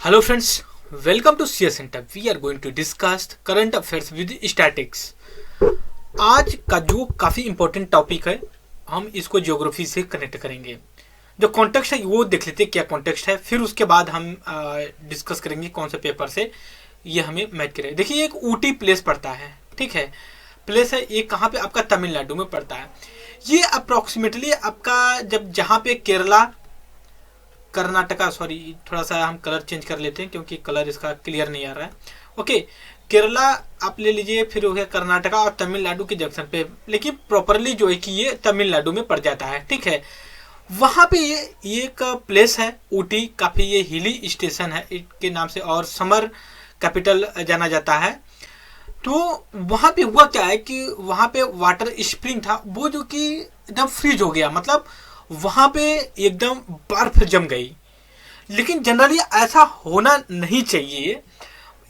Hello friends, welcome to CS centre. We are going to discuss current affairs with statics. आज का जो काफ़ी important topic है, हम इसको ज्योग्राफी से कनेक्ट करेंगे। जो कॉन्टेक्स्ट है वो देख लेते हैं क्या कॉन्टेक्स्ट है, फिर उसके बाद हम डिस्कस करेंगे कौन से पेपर से ये हमें मैच करेगा। देखिए, एक ऊटी प्लेस पड़ता है, ठीक है। प्लेस है ये कहाँ पे, आपका तमिलनाडु में पड़ता है। ये अप्रोक्सीमेटली आपका जब जहाँ पे केरला, कर्नाटका, सॉरी थोड़ा सा हम कलर चेंज कर लेते हैं क्योंकि कलर इसका क्लियर नहीं आ रहा है। ओके, केरला आप ले लीजिए, फिर हो गया कर्नाटका और तमिलनाडु के जंक्शन पे, लेकिन प्रॉपरली जो है कि ये तमिलनाडु में पड़ जाता है, ठीक है। वहाँ पे ये एक प्लेस है ऊटी, काफ़ी ये हिली स्टेशन है इसके नाम से, और समर कैपिटल जाना जाता है। तो वहाँ पे हुआ क्या है कि वहाँ पे वाटर स्प्रिंग था, वो जो कि एकदम फ्रीज हो गया, मतलब वहाँ पे एकदम बर्फ जम गई। लेकिन जनरली ऐसा होना नहीं चाहिए,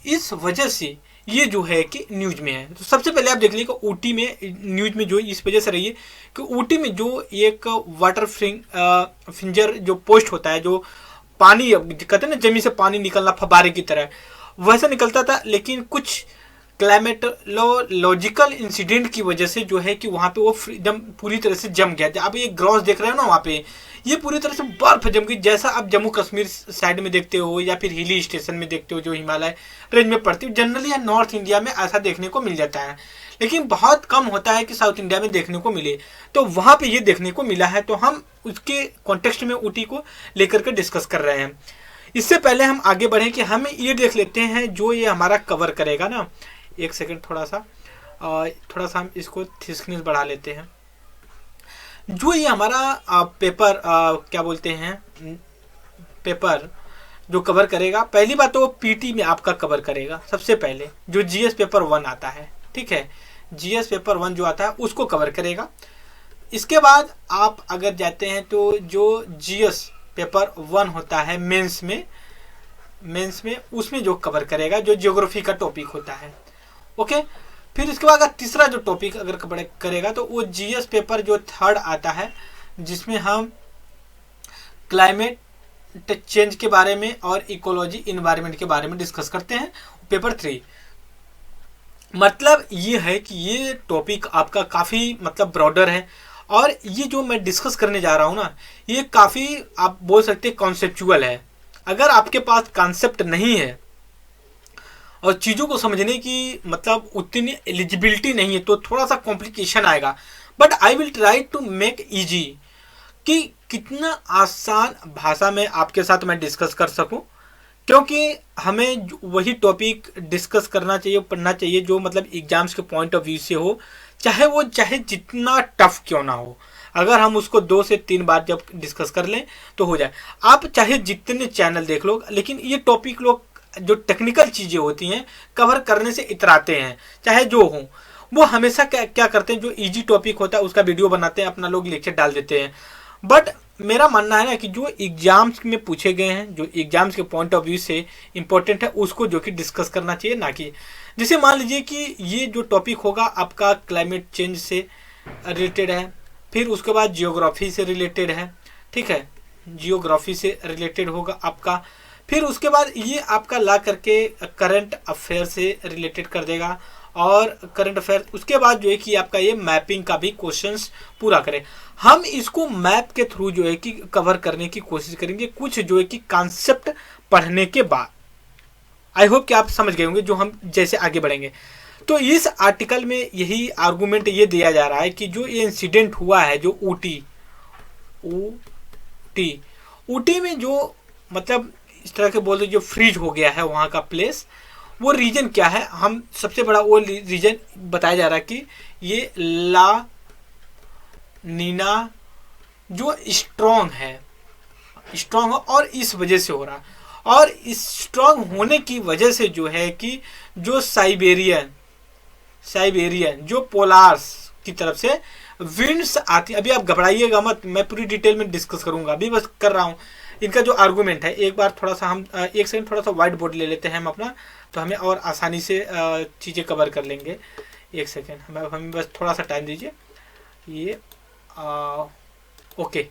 इस वजह से ये जो है कि न्यूज में है। तो सबसे पहले आप देख लीजिए कि ऊटी में न्यूज में जो इस वजह से रही है कि ऊटी में जो एक वाटर फिंजर जो पोस्ट होता है, जो पानी कहते हैं ना जमीन से पानी निकलना फब्बारे की तरह, वैसा निकलता था। लेकिन कुछ क्लाइमेटोलॉजिकल इंसिडेंट की वजह से जो है कि वहाँ पे वो एकदम पूरी तरह से जम गया। आप ये ग्रॉस देख रहे हो ना, वहाँ पे ये पूरी तरह से बर्फ जम गई, जैसा आप जम्मू कश्मीर साइड में देखते हो या फिर हिली स्टेशन में देखते हो जो हिमालय रेंज में पड़ती है। जनरली या नॉर्थ इंडिया में ऐसा देखने को मिल जाता है, लेकिन बहुत कम होता है कि साउथ इंडिया में देखने को मिले। तो वहाँ पे ये देखने को मिला है, तो हम उसके कॉन्टेक्स्ट में ऊटी को लेकर के डिस्कस कर रहे हैं। इससे पहले हम आगे बढ़े कि हम ये देख लेते हैं जो ये हमारा कवर करेगा ना। एक सेकंड, थोड़ा सा हम इसको थिकनेस बढ़ा लेते हैं। जो ये हमारा पेपर क्या बोलते हैं, पेपर जो कवर करेगा, पहली बात तो वो पीटी में आपका कवर करेगा। सबसे पहले जो जीएस पेपर 1 आता है, ठीक है, जीएस पेपर 1 जो आता है उसको कवर करेगा। इसके बाद आप अगर जाते हैं तो जो जीएस पेपर 1 होता है मेंस में उसमें जो कवर करेगा, जो ज्योग्राफी का टॉपिक होता है। ओके, फिर इसके बाद तीसरा जो टॉपिक अगर करेगा तो वो जीएस पेपर जो 3 आता है, जिसमें हम क्लाइमेट चेंज के बारे में और इकोलॉजी इन्वायरमेंट के बारे में डिस्कस करते हैं, पेपर 3। मतलब ये है कि ये टॉपिक आपका काफ़ी मतलब ब्रॉडर है, और ये जो मैं डिस्कस करने जा रहा हूँ ना, ये काफ़ी आप बोल सकते हैं कॉन्सेप्चुअल है। अगर आपके पास कॉन्सेप्ट नहीं है और चीज़ों को समझने की मतलब उतनी एलिजिबिलिटी नहीं है, तो थोड़ा सा कॉम्प्लिकेशन आएगा। But I will try to make easy, कि कितना आसान भाषा में आपके साथ मैं डिस्कस कर सकूं, क्योंकि हमें वही टॉपिक डिस्कस करना चाहिए, पढ़ना चाहिए जो मतलब एग्जाम्स के पॉइंट ऑफ व्यू से हो, चाहे जितना टफ क्यों ना हो। अगर हम उसको 2 से 3 बार जब डिस्कस कर लें तो हो जाए। आप चाहे जितने चैनल देख लो, लेकिन ये टॉपिक लोग जो टेक्निकल चीज़ें होती हैं कवर करने से इतराते हैं, चाहे जो हो। वो हमेशा क्या करते हैं, जो इजी टॉपिक होता है उसका वीडियो बनाते हैं, अपना लोग लेक्चर डाल देते हैं। बट मेरा मानना है ना कि जो एग्जाम्स में पूछे गए हैं, जो एग्जाम्स के पॉइंट ऑफ व्यू से इंपॉर्टेंट है, उसको जो कि डिस्कस करना चाहिए, ना कि जैसे मान लीजिए कि ये जो टॉपिक होगा आपका क्लाइमेट चेंज से रिलेटेड है, फिर उसके बाद जियोग्राफी से रिलेटेड है, ठीक है, जियोग्राफी से रिलेटेड होगा आपका। फिर उसके बाद ये आपका ला करके करंट अफेयर से रिलेटेड कर देगा, और करंट अफेयर उसके बाद जो है कि आपका ये मैपिंग का भी क्वेश्चंस पूरा करें। हम इसको मैप के थ्रू जो है कि कवर करने की कोशिश करेंगे, कुछ जो है कि कॉन्सेप्ट पढ़ने के बाद। आई होप कि आप समझ गए होंगे जो हम जैसे आगे बढ़ेंगे। तो इस आर्टिकल में यही आर्गूमेंट ये दिया जा रहा है कि जो ये इंसिडेंट हुआ है, जो ऊटी में जो मतलब इस तरह के बोलते जो फ्रीज हो गया है वहाँ का प्लेस, वो रीजन क्या है, हम सबसे बड़ा वो रीजन बताया जा रहा है कि ये ला नीना जो स्ट्रॉन्ग है और इस वजह से हो रहा है। और इस स्ट्रॉन्ग होने की वजह से जो है कि जो साइबेरियन जो पोलार्स की तरफ से विंड्स आती, अभी आप घबराइएगा मत, मैं पूरी डिटेल में डिस्कस करूंगा, अभी बस कर रहा हूँ इनका जो आर्गूमेंट है। एक बार थोड़ा सा हम एक सेकंड थोड़ा सा वाइट बोर्ड ले लेते हैं हम अपना, तो हमें और आसानी से चीज़ें कवर कर लेंगे। एक सेकंड हमें बस थोड़ा सा टाइम दीजिए। ये ओके,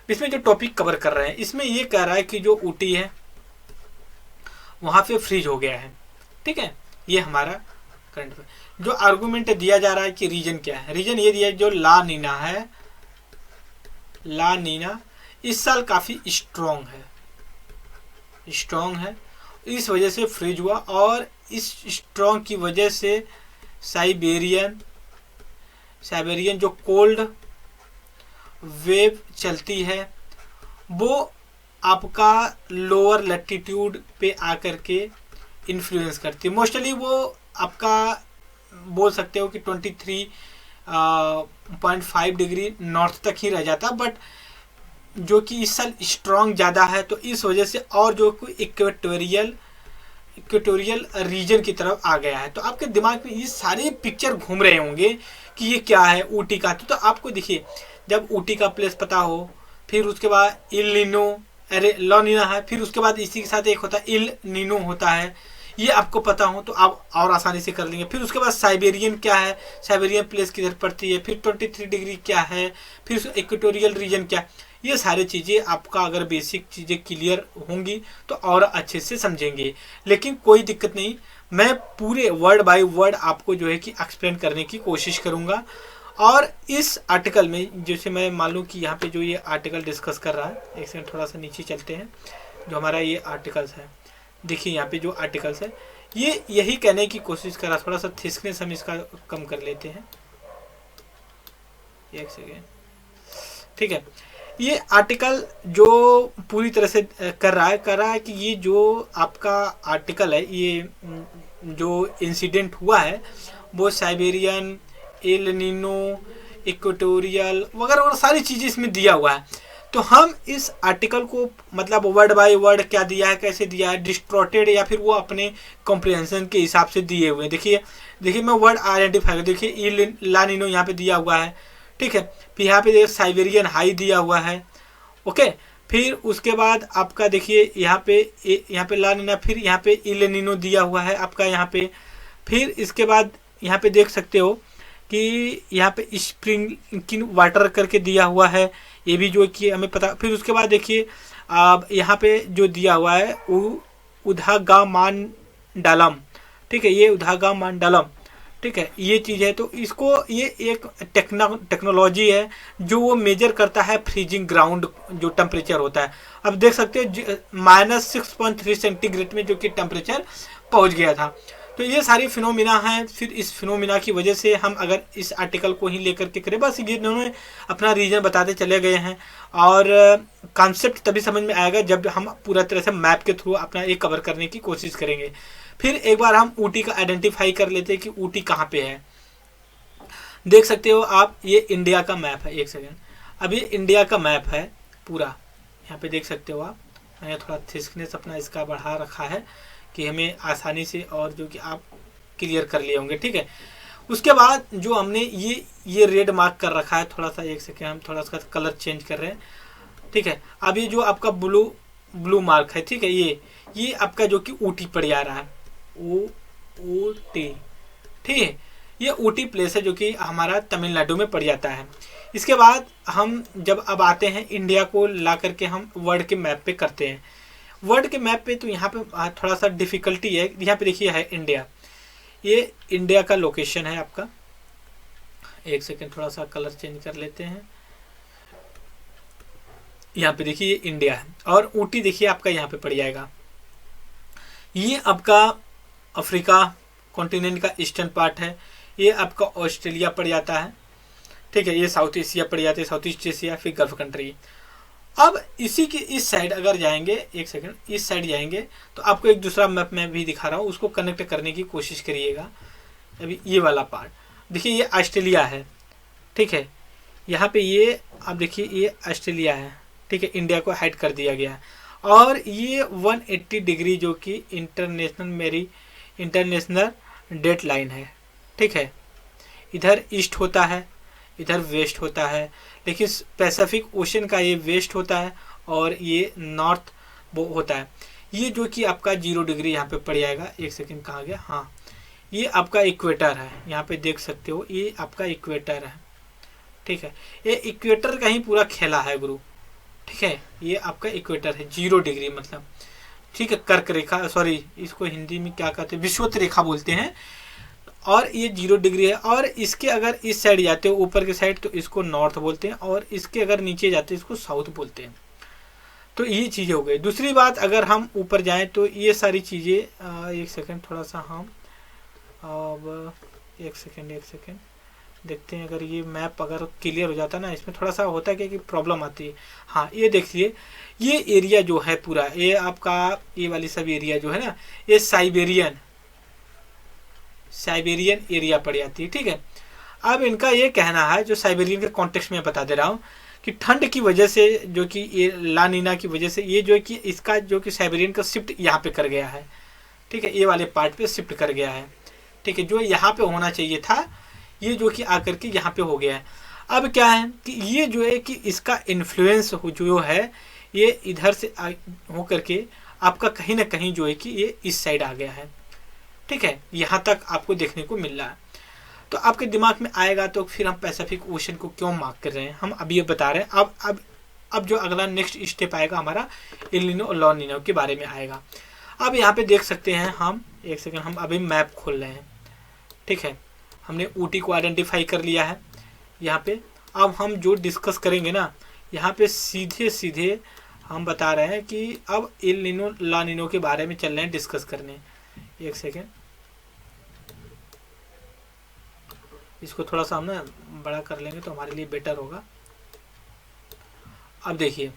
इसमें जो टॉपिक कवर कर रहे हैं इसमें ये कह रहा है कि जो ऊटी है वहाँ पे फ्रीज हो गया है। ठीक है, ये हमारा करंट जो आर्गुमेंट दिया जा रहा है कि रीजन क्या है, रीजन ये दिया है जो ला नीना है, ला नीना इस साल काफ़ी स्ट्रॉन्ग है, इस वजह से फ्रीज हुआ, और इस स्ट्रॉन्ग की वजह से साइबेरियन जो कोल्ड वेव चलती है वो आपका लोअर लैटिट्यूड पे आकर के इन्फ्लुएंस करती है। मोस्टली वो आपका बोल सकते हो कि 23.5 डिग्री नॉर्थ तक ही रह जाता, बट जो कि इस साल स्ट्रॉन्ग ज़्यादा है तो इस वजह से और जो कोई इक्वेटोरियल रीजन की तरफ आ गया है। तो आपके दिमाग में ये सारे पिक्चर घूम रहे होंगे कि ये क्या है ऊटी का। तो आपको देखिए जब ऊटी का प्लेस पता हो, फिर उसके बाद इल नीनो, अरे ला नीना है, फिर उसके बाद इसी के साथ एक होता है इल नीनो होता है, ये आपको पता हो तो आप और आसानी से कर लेंगे। फिर उसके बाद साइबेरियन क्या है, साइबेरियन प्लेस किधर पड़ती है, फिर 23 डिग्री क्या है, फिर इक्वेटोरियल रीजन क्या, ये सारी चीज़ें आपका अगर बेसिक चीज़ें क्लियर होंगी तो और अच्छे से समझेंगे। लेकिन कोई दिक्कत नहीं, मैं पूरे वर्ड बाय वर्ड आपको जो है कि एक्सप्लेन करने की कोशिश करूँगा। और इस आर्टिकल में जैसे मैं मान लूँ कि यहाँ पे जो ये आर्टिकल डिस्कस कर रहा है, एक सेकंड थोड़ा सा नीचे चलते हैं, जो हमारा ये आर्टिकल्स है, देखिए यहाँ पे जो आर्टिकल्स है ये यही कहने की कोशिश कर रहा, थोड़ा सा थिकनेस हम इसका कम कर लेते हैं, एक सेकेंड। ठीक है, ये आर्टिकल जो पूरी तरह से कर रहा है कि ये जो आपका आर्टिकल है, ये जो इंसिडेंट हुआ है वो साइबेरियन, एल नीनो, इक्वेटोरियल वगैरह सारी चीज़ें इसमें दिया हुआ है। तो हम इस आर्टिकल को मतलब वर्ड बाय वर्ड क्या दिया है, कैसे दिया है, डिस्टॉर्टेड या फिर वो अपने कॉम्प्रिहेंशन के हिसाब से दिए हुए हैं। देखिए मैं वर्ड आइडेंटिफाई कर, देखिए इल ला नीनो यहाँ पे दिया हुआ है। ठीक है, फिर यहाँ पे देखिए साइबेरियन हाई दिया हुआ है। ओके, फिर उसके बाद आपका देखिए यहाँ पे ला नीना, फिर यहाँ पे इल नीनो दिया हुआ है आपका यहाँ पे। फिर इसके बाद यहाँ पे देख सकते हो कि यहाँ पे स्प्रिंग वाटर करके दिया हुआ है, ये भी जो कि हमें पता। फिर उसके बाद देखिए अब यहाँ पे जो दिया हुआ है उद्गामांडलम, ठीक है, ये उद्गामांडलम, ठीक है, ये चीज़ है। तो इसको ये एक टेक्नोलॉजी है जो वो मेजर करता है फ्रीजिंग ग्राउंड जो टेम्परेचर होता है। अब देख सकते हो -6.3 सेंटीग्रेड में जो कि टेम्परेचर पहुंच गया था। तो ये सारी फिनोमिना हैं। फिर इस फिनोमिना की वजह से हम अगर इस आर्टिकल को ही लेकर के करें, बस ये दोनों अपना रीजन बताते चले गए हैं, और कॉन्सेप्ट तभी समझ में आएगा जब हम पूरा तरह से मैप के थ्रू अपना ये कवर करने की कोशिश करेंगे। फिर एक बार हम ऊटी का आइडेंटिफाई कर लेते हैं कि ऊटी कहाँ पे है। देख सकते हो आप, ये इंडिया का मैप है, एक सेकेंड, अब ये इंडिया का मैप है पूरा, यहाँ पे देख सकते हो आप। मैंने थोड़ा थिकनेस अपना इसका बढ़ा रखा है कि हमें आसानी से और जो कि आप क्लियर कर लिए होंगे। ठीक है, उसके बाद जो हमने ये रेड मार्क कर रखा है, थोड़ा सा एक सेकेंड हम थोड़ा सा कलर चेंज कर रहे हैं। ठीक है, अब ये जो आपका ब्लू मार्क है, ठीक है, ये आपका जो कि ऊटी पड़ जा रहा है, ऊटी, ठीक है, ये ऊटी प्लेस है जो कि हमारा तमिलनाडु में पड़ जाता है। इसके बाद हम जब अब आते हैं इंडिया को ला करके हम वर्ल्ड के मैप पे करते हैं। वर्ल्ड के मैप पे तो यहाँ पे थोड़ा सा डिफ़िकल्टी है। यहाँ पे देखिए है इंडिया, ये इंडिया का लोकेशन है आपका। एक सेकेंड थोड़ा सा कलर चेंज कर लेते हैं। यहाँ पे देखिए ये इंडिया है, और ऊटी देखिए आपका यहाँ पे पड़ जाएगा। ये आपका अफ्रीका कॉन्टिनेंट का ईस्टर्न पार्ट है, ये आपका ऑस्ट्रेलिया पड़ जाता है। ठीक है, ये साउथ एशिया पड़ जाते हैं, साउथ ईस्ट एशिया, फिर गल्फ कंट्री। अब इसी के इस साइड अगर जाएंगे, एक सेकंड, इस साइड जाएंगे तो आपको एक दूसरा मैप मैं भी दिखा रहा हूँ, उसको कनेक्ट करने की कोशिश करिएगा। अभी ये वाला पार्ट देखिए, ये ऑस्ट्रेलिया है। ठीक है, यहाँ पे ये आप देखिए ये ऑस्ट्रेलिया है। ठीक है, इंडिया को हाइड कर दिया गया है, और ये 180 डिग्री जो कि इंटरनेशनल डेट लाइन है। ठीक है, इधर ईस्ट होता है, इधर वेस्ट होता है, लेकिन पैसिफिक ओशन का ये वेस्ट होता है और ये नॉर्थ वो होता है। ये जो कि आपका 0 डिग्री यहाँ पे पड़ जाएगा। एक सेकंड कहाँ गया, हाँ, ये आपका इक्वेटर है, यहाँ पे देख सकते हो ये आपका इक्वेटर है। ठीक है, ये इक्वेटर का ही पूरा खेला है गुरु। ठीक है, ये आपका इक्वेटर है 0 डिग्री मतलब, ठीक है, कर्क रेखा, सॉरी इसको हिंदी में क्या कहते हैं, विषुवत रेखा बोलते हैं। और ये 0 डिग्री है, और इसके अगर इस साइड जाते हो ऊपर के साइड तो इसको नॉर्थ बोलते हैं, और इसके अगर नीचे जाते हैं इसको साउथ बोलते हैं। तो ये चीज़ें हो गई। दूसरी बात, अगर हम ऊपर जाएं तो ये सारी चीज़ें, एक सेकंड थोड़ा सा हम अब एक सेकंड देखते हैं। अगर ये मैप अगर क्लियर हो जाता ना, इसमें थोड़ा सा होता है कि प्रॉब्लम आती है। हाँ, ये देखिए, ये एरिया जो है पूरा, ये आपका ये वाली सब एरिया जो है ना, ये साइबेरियन एरिया पड़ जाती है। ठीक है, अब इनका ये कहना है, जो साइबेरियन के कॉन्टेक्स्ट में बता दे रहा हूँ, कि ठंड की वजह से, जो कि ये ला नीना की वजह से, ये जो है कि इसका जो कि साइबेरियन का शिफ्ट यहाँ पे कर गया है। ठीक है, ये वाले पार्ट पे शिफ्ट कर गया है। ठीक है, जो यहाँ पे होना चाहिए था, ये जो कि आकर के यहाँ पे हो गया है। अब क्या है कि ये जो है कि इसका इन्फ्लुएंस जो है, ये इधर से हो करके आपका कहीं ना कहीं जो है कि ये इस साइड आ गया है। ठीक है, यहाँ तक आपको देखने को मिल रहा है। तो आपके दिमाग में आएगा तो फिर हम पैसिफिक ओशन को क्यों मार्क कर रहे हैं, हम अभी ये बता रहे हैं। अब जो अगला नेक्स्ट स्टेप आएगा हमारा, एल नीनो और ला नीना के बारे में आएगा। अब यहाँ पे देख सकते हैं हम, एक सेकंड, हम अभी मैप खोल रहे हैं। ठीक है, हमने ऊटी को आइडेंटिफाई कर लिया है यहाँ पे। अब हम जो डिस्कस करेंगे ना, यहाँ पे सीधे सीधे हम बता रहे हैं कि अब एल नीनो ला नीनो के बारे में चल रहे हैं डिस्कस करने। एक सेकेंड, इसको थोड़ा सा हम ना बड़ा कर लेंगे तो हमारे लिए बेटर होगा। अब देखिए,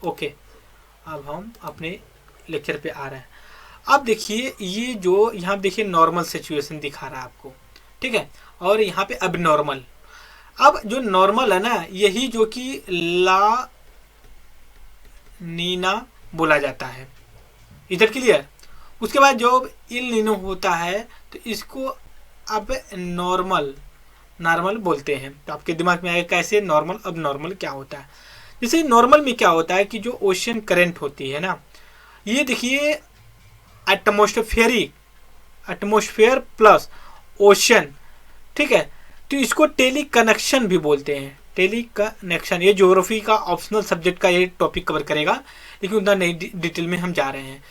ओके, अब हम अपने लेक्चर पे आ रहे हैं। अब देखिए, ये जो यहाँ देखिए नॉर्मल सिचुएशन दिखा रहा है आपको। ठीक है, और यहाँ पे अब नॉर्मल, अब जो नॉर्मल है ना, यही जो कि ला नीना बोला जाता है। इधर क्लियर। उसके बाद जो एल नीनो होता है तो इसको अब नॉर्मल बोलते हैं। तो आपके दिमाग में आएगा कैसे नॉर्मल, अब नॉर्मल क्या होता है। जैसे नॉर्मल में क्या होता है कि जो ओशन करंट होती है ना, ये देखिए एटमॉस्फेयर प्लस ओशन। ठीक है, तो इसको टेली कनेक्शन भी बोलते हैं। टेली कनेक्शन, ये ज्योग्राफी का ऑप्शनल सब्जेक्ट का ये टॉपिक कवर करेगा, लेकिन उतना नहीं डिटेल में हम जा रहे हैं।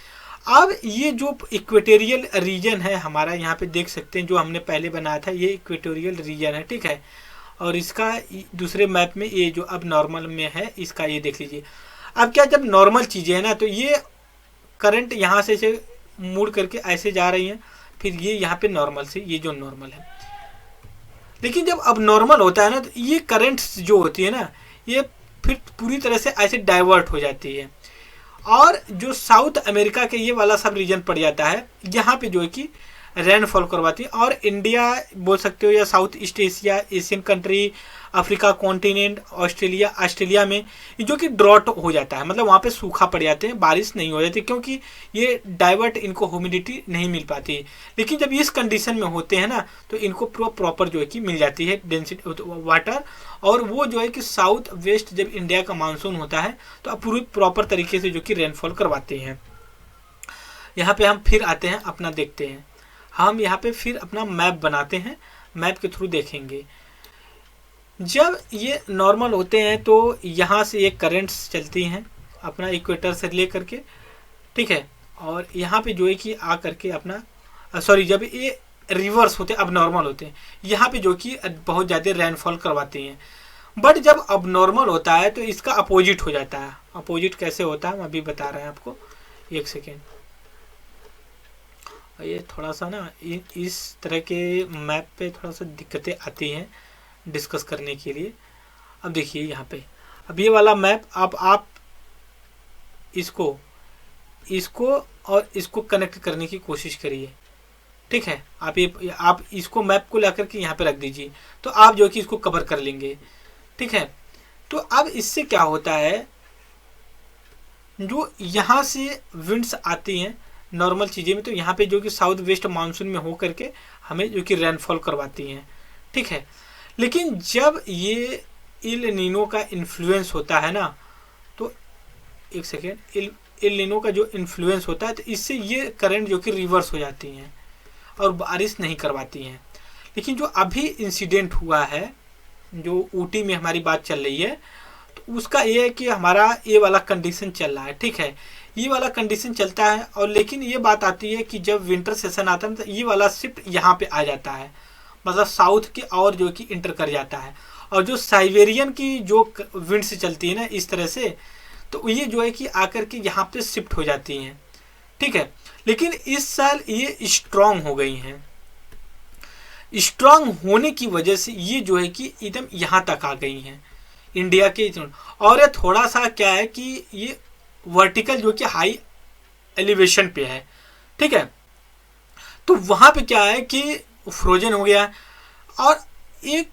अब ये जो इक्वेटोरियल रीजन है हमारा, यहाँ पे देख सकते हैं जो हमने पहले बनाया था, ये इक्वेटोरियल रीजन है। ठीक है, और इसका दूसरे मैप में ये जो अब नॉर्मल में है, इसका ये देख लीजिए। अब क्या, जब नॉर्मल चीज़ें हैं ना, तो ये करंट यहाँ से मुड़ करके ऐसे जा रही हैं, फिर ये यहाँ पे नॉर्मल से, ये जो नॉर्मल है। लेकिन जब अब नॉर्मल होता है ना, तो ये करंट्स जो होती है ना, ये फिर पूरी तरह से ऐसे डाइवर्ट हो जाती है, और जो साउथ अमेरिका के ये वाला सब रीजन पड़ जाता है, यहाँ पे जो है कि रेनफॉल करवाती है। और इंडिया बोल सकते हो, या south east Asia, Asian country, Africa continent, Australia में जो कि ड्रॉट हो जाता है, मतलब वहाँ पे सूखा पड़ जाते हैं, बारिश नहीं हो जाती, क्योंकि ये डाइवर्ट, इनको ह्यूमिडिटी नहीं मिल पाती। लेकिन जब इस कंडीशन में होते हैं ना, तो इनको प्रॉपर जो है कि मिल जाती है डेंसिटी वाटर। और वो जो है कि साउथ वेस्ट जब इंडिया का मानसून होता है तो पूरी प्रॉपर तरीके से जो कि रेनफॉल करवाते हैं। यहाँ पे हम फिर आते हैं, अपना देखते हैं, हम यहाँ पे फिर अपना मैप बनाते हैं, मैप के थ्रू देखेंगे। जब ये नॉर्मल होते हैं तो यहाँ से ये करंट्स चलती हैं अपना इक्वेटर से ले करके। ठीक है, और यहाँ पे जो है कि आ करके अपना जब ये रिवर्स होते हैं, अब नॉर्मल होते हैं, यहाँ पे जो कि बहुत ज़्यादा रेनफॉल करवाती हैं। बट जब अब नॉर्मल होता है तो इसका अपोजिट हो जाता है। अपोजिट कैसे होता है हम अभी बता रहे हैं आपको, एक सेकेंड। ये थोड़ा सा ना इस तरह के मैप पे थोड़ा सा दिक्कतें आती हैं डिस्कस करने के लिए। अब देखिए यहाँ पे, अब ये वाला मैप, अब आप इसको और इसको कनेक्ट करने की कोशिश करिए। ठीक है, आप इसको मैप को ला करके यहाँ पे रख दीजिए, तो आप जो कि इसको कवर कर लेंगे। ठीक है, तो अब इससे क्या होता है, जो यहाँ से विंड्स आती हैं नॉर्मल चीज़ें में, तो यहाँ पे जो कि साउथ वेस्ट मानसून में हो करके हमें जो कि रेनफॉल करवाती हैं। ठीक है, लेकिन जब ये एल नीनो का इन्फ्लुएंस होता है ना, तो एक सेकेंड, एल नीनो का जो इन्फ्लुएंस होता है तो इससे ये करंट जो कि रिवर्स हो जाती हैं और बारिश नहीं करवाती हैं। लेकिन जो अभी इंसिडेंट हुआ है, जो ऊटी में हमारी बात चल रही है, तो उसका ये है कि हमारा ये वाला कंडीशन चल रहा है, ठीक है, ये वाला कंडीशन चलता है। और लेकिन ये बात आती है कि जब विंटर सेशन आता है तो ये वाला शिफ्ट यहाँ पे आ जाता है, मतलब साउथ की और जो कि इंटर कर जाता है। और जो साइबेरियन की जो विंड से चलती है ना इस तरह से, तो ये जो है कि आकर के यहाँ पे शिफ्ट हो जाती हैं, ठीक है। लेकिन इस साल ये स्ट्रांग हो गई हैं। स्ट्रांग होने की वजह से ये जो है कि एकदम यहाँ तक आ गई हैं इंडिया के। और ये थोड़ा सा क्या है कि ये वर्टिकल जो कि हाई एलिवेशन पे है, ठीक है, तो वहाँ पे क्या है कि फ्रोजन हो गया। और एक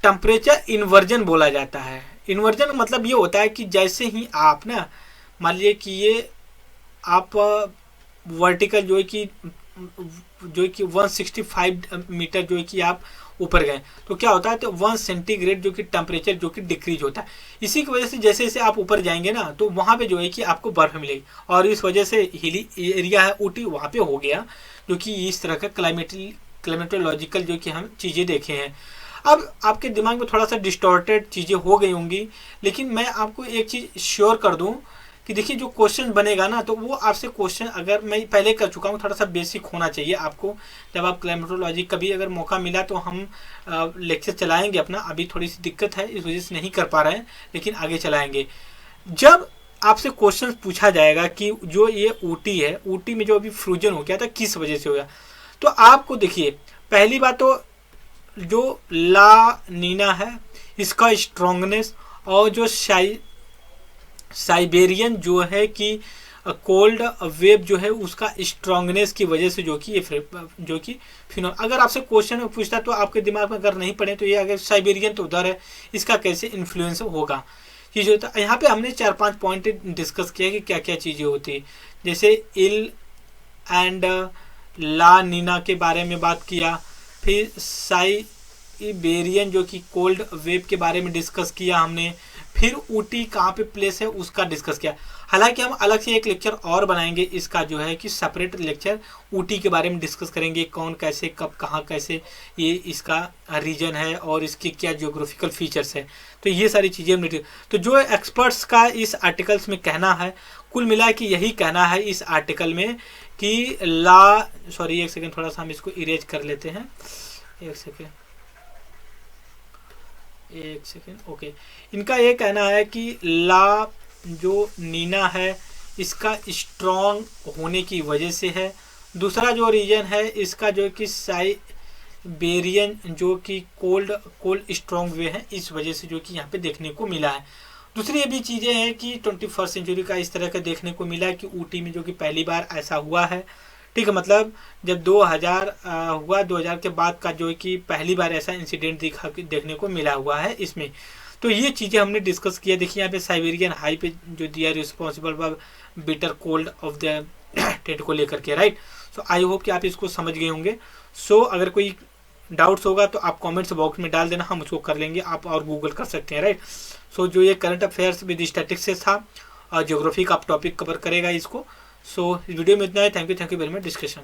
टेम्परेचर इन्वर्जन बोला जाता है। इन्वर्जन का मतलब ये होता है कि जैसे ही आप ना मान लीजिए कि ये आप वर्टिकल जो है कि 165 मीटर जो है कि आप ऊपर गए, तो क्या होता है, तो 1 सेंटीग्रेड जो कि टेम्परेचर जो कि डिक्रीज होता है। इसी की वजह से जैसे जैसे आप ऊपर जाएंगे ना तो वहाँ पे जो है कि आपको बर्फ मिलेगी। और इस वजह से हिली एरिया है ऊटी, वहाँ पे हो गया जो कि इस तरह का क्लाइमेटोलॉजिकल जो कि हम चीज़ें देखे हैं। अब आपके दिमाग में थोड़ा सा डिस्टॉर्टेड चीज़ें हो गई होंगी, लेकिन मैं आपको एक चीज़ श्योर कर दूं कि देखिए जो क्वेश्चन बनेगा ना तो वो आपसे क्वेश्चन, अगर मैं पहले कर चुका हूँ, थोड़ा सा बेसिक होना चाहिए आपको। जब आप क्लाइमेटोलॉजी कभी अगर मौका मिला तो हम लेक्चर चलाएंगे अपना। अभी थोड़ी सी दिक्कत है, इस वजह से नहीं कर पा रहे हैं, लेकिन आगे चलाएंगे। जब आपसे क्वेश्चन पूछा जाएगा कि जो ये ऊटी है, ऊटी में जो अभी फ्रोजन हो गया था किस वजह से हो गया, तो आपको देखिए पहली बात तो जो ला नीना है इसका स्ट्रॉन्गनेस, और जो साइबेरियन जो है कि कोल्ड वेव जो है उसका स्ट्रॉन्गनेस की वजह से जो कि ये जो कि फिनोमेना, अगर आपसे क्वेश्चन पूछता तो आपके दिमाग में अगर नहीं पड़े तो ये अगर साइबेरियन तो उधर है, इसका कैसे इन्फ्लुएंस होगा चीज़ होता है। यहाँ पे हमने 4-5 पॉइंट डिस्कस किया कि क्या क्या चीज़ें होती है, जैसे इल एंड ला नीना के बारे में बात किया, फिर साइबेरियन जो कि कोल्ड वेव के बारे में डिस्कस किया हमने, फिर ऊटी कहाँ पे प्लेस है उसका डिस्कस किया। हालांकि हम अलग से एक लेक्चर और बनाएंगे इसका जो है कि सेपरेट लेक्चर ऊटी के बारे में डिस्कस करेंगे, कौन कैसे कब कहाँ कैसे ये इसका रीजन है और इसके क्या जियोग्राफिकल फीचर्स है, तो ये सारी चीज़ें हमने। तो जो एक्सपर्ट्स का इस आर्टिकल्स में कहना है, कुल मिला के यही कहना है इस आर्टिकल में कि एक सेकेंड, थोड़ा सा हम इसको इरेज कर लेते हैं, एक सेकेंड ओके। इनका ये कहना है कि ला जो नीना है इसका स्ट्रॉन्ग होने की वजह से है। दूसरा जो रीजन है इसका जो कि साइबेरियन जो कि कोल्ड स्ट्रॉन्ग वे है, इस वजह से जो कि यहाँ पे देखने को मिला है। दूसरी ये भी चीज़ें हैं कि 21st सेंचुरी का इस तरह का देखने को मिला है कि ऊटी में जो कि पहली बार ऐसा हुआ है, ठीक है, मतलब जब 2000 हुआ, 2000 के बाद का जो है कि पहली बार ऐसा इंसिडेंट देखने को मिला हुआ है इसमें। तो ये चीज़ें हमने डिस्कस किया। देखिए यहाँ पे साइबेरियन हाई पे जो दिया responsible for bitter cold of the टेट को लेकर के, राइट। सो आई होप कि आप इसको समझ गए होंगे। सो अगर कोई डाउट्स होगा तो आप कमेंट्स बॉक्स में डाल देना, हम उसको कर लेंगे, आप और गूगल कर सकते हैं, राइट। सो जो ये करंट अफेयर्स विद स्टैटिक्स से था और ज्योग्राफी का आप टॉपिक कवर करेगा इसको। सो वीडियो में इतना है। Thank you very much discussion.